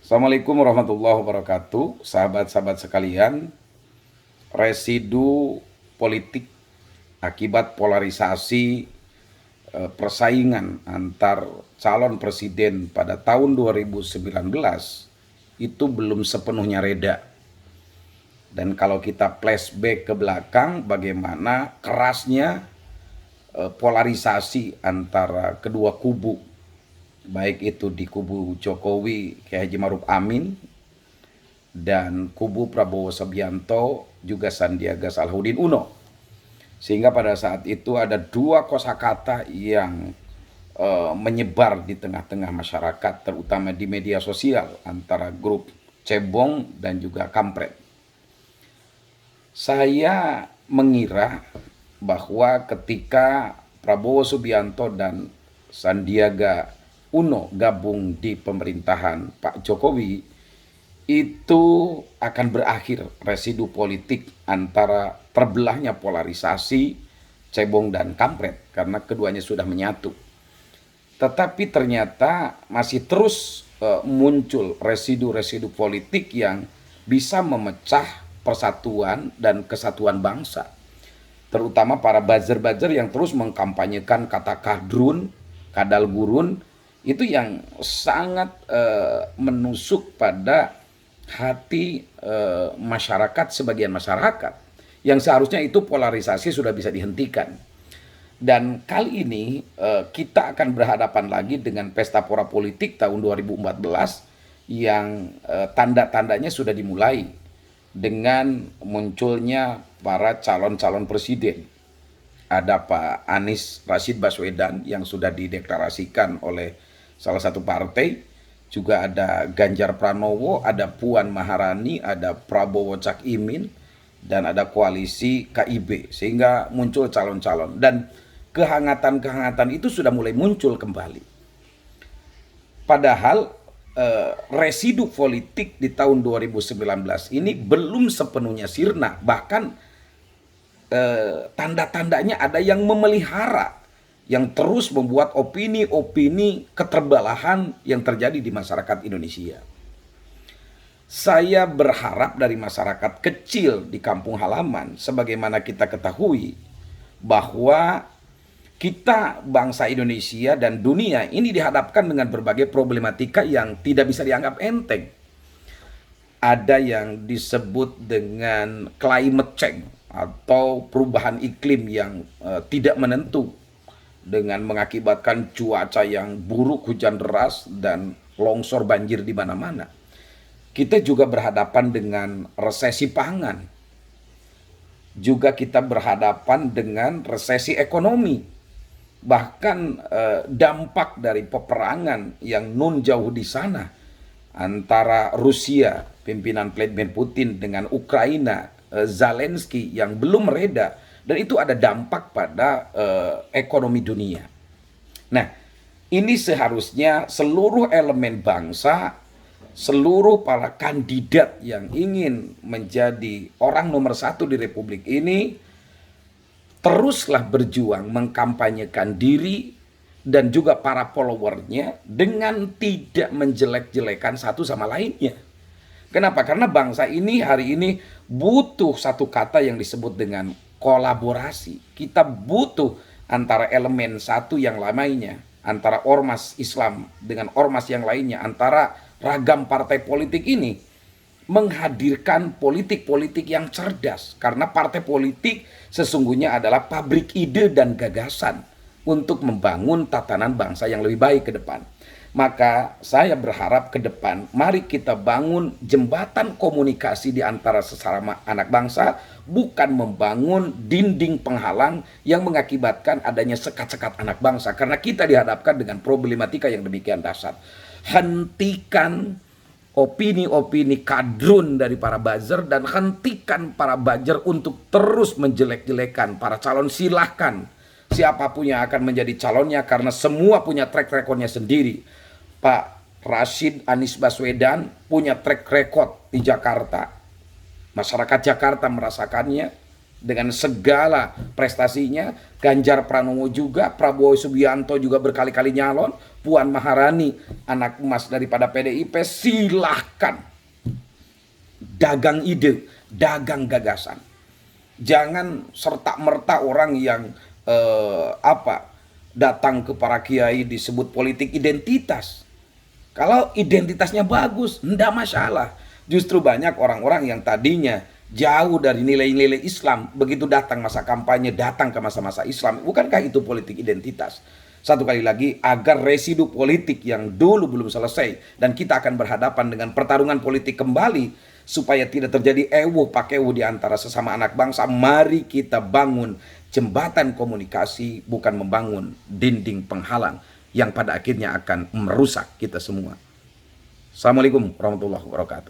Assalamualaikum warahmatullahi wabarakatuh, sahabat-sahabat sekalian. Residu politik akibat polarisasi persaingan antar calon presiden pada tahun 2019 itu belum sepenuhnya reda. Dan kalau kita flashback ke belakang, bagaimana kerasnya polarisasi antara kedua kubu, baik itu di kubu Jokowi Kiai Haji Maruf Amin dan kubu Prabowo Subianto juga Sandiaga Salahuddin Uno. Sehingga pada saat itu ada dua kosakata yang menyebar di tengah-tengah masyarakat, terutama di media sosial, antara grup cebong dan juga kampret. Saya mengira bahwa ketika Prabowo Subianto dan Sandiaga Uno gabung di pemerintahan Pak Jokowi, itu akan berakhir residu politik antara terbelahnya polarisasi cebong dan kampret karena keduanya sudah menyatu. Tetapi ternyata masih terus muncul residu-residu politik yang bisa memecah persatuan dan kesatuan bangsa. Terutama para buzzer-buzzer yang terus mengkampanyekan kata kadrun, kadal gurun, itu yang sangat menusuk pada hati masyarakat, sebagian masyarakat, yang seharusnya itu polarisasi sudah bisa dihentikan. Dan kali ini kita akan berhadapan lagi dengan pesta pora politik tahun 2014 yang tanda-tandanya sudah dimulai dengan munculnya para calon-calon presiden. Ada Pak Anies Rashid Baswedan yang sudah dideklarasikan oleh salah satu partai, juga ada Ganjar Pranowo, ada Puan Maharani, ada Prabowo Cak Imin, dan ada koalisi KIB, sehingga muncul calon-calon. Dan kehangatan-kehangatan itu sudah mulai muncul kembali. Padahal residu politik di tahun 2019 ini belum sepenuhnya sirna. Bahkan tanda-tandanya ada yang memelihara, yang terus membuat opini-opini keterbelahan yang terjadi di masyarakat Indonesia. Saya berharap dari masyarakat kecil di kampung halaman, sebagaimana kita ketahui bahwa kita bangsa Indonesia dan dunia ini dihadapkan dengan berbagai problematika yang tidak bisa dianggap enteng. Ada yang disebut dengan climate change atau perubahan iklim yang tidak menentu, dengan mengakibatkan cuaca yang buruk, hujan deras, dan longsor banjir di mana-mana. Kita juga berhadapan dengan resesi pangan. Juga kita berhadapan dengan resesi ekonomi. Bahkan dampak dari peperangan yang nun jauh di sana antara Rusia, pimpinan Vladimir Putin, dengan Ukraina, Zelensky yang belum mereda, dan itu ada dampak pada ekonomi dunia. Nah, ini seharusnya seluruh elemen bangsa, seluruh para kandidat yang ingin menjadi orang nomor satu di Republik ini teruslah berjuang mengkampanyekan diri dan juga para followernya dengan tidak menjelek-jelekan satu sama lainnya. Kenapa? Karena bangsa ini hari ini butuh satu kata yang disebut dengan kolaborasi. Kita butuh antara elemen satu yang lainnya, antara ormas Islam dengan ormas yang lainnya, antara ragam partai politik ini, menghadirkan politik-politik yang cerdas. Karena partai politik sesungguhnya adalah pabrik ide dan gagasan untuk membangun tatanan bangsa yang lebih baik ke depan. Maka saya berharap ke depan, mari kita bangun jembatan komunikasi di antara sesama anak bangsa, bukan membangun dinding penghalang yang mengakibatkan adanya sekat-sekat anak bangsa. Karena kita dihadapkan dengan problematika yang demikian dahsyat. Hentikan opini-opini kadrun dari para buzzer dan hentikan para buzzer untuk terus menjelek-jelekan para calon. Silahkan siapapun yang akan menjadi calonnya, karena semua punya track recordnya sendiri. Pak Rashid Anies Baswedan punya track record di Jakarta. Masyarakat Jakarta merasakannya. dengan segala prestasinya. Ganjar Pranowo juga, Prabowo Subianto juga berkali-kali nyalon, Puan Maharani anak emas daripada PDIP, silahkan dagang ide, dagang gagasan. Jangan serta-merta orang yang datang ke para kiai disebut politik identitas. Kalau identitasnya bagus, enggak masalah. Justru banyak orang-orang yang tadinya jauh dari nilai-nilai Islam, begitu datang masa kampanye, datang ke masa-masa Islam. Bukankah itu politik identitas? Satu kali lagi, agar residu politik yang dulu belum selesai dan kita akan berhadapan dengan pertarungan politik kembali, supaya tidak terjadi ewuh pakewu di antara sesama anak bangsa, mari kita bangun jembatan komunikasi, bukan membangun dinding penghalang yang pada akhirnya akan merusak kita semua. Assalamualaikum warahmatullahi wabarakatuh.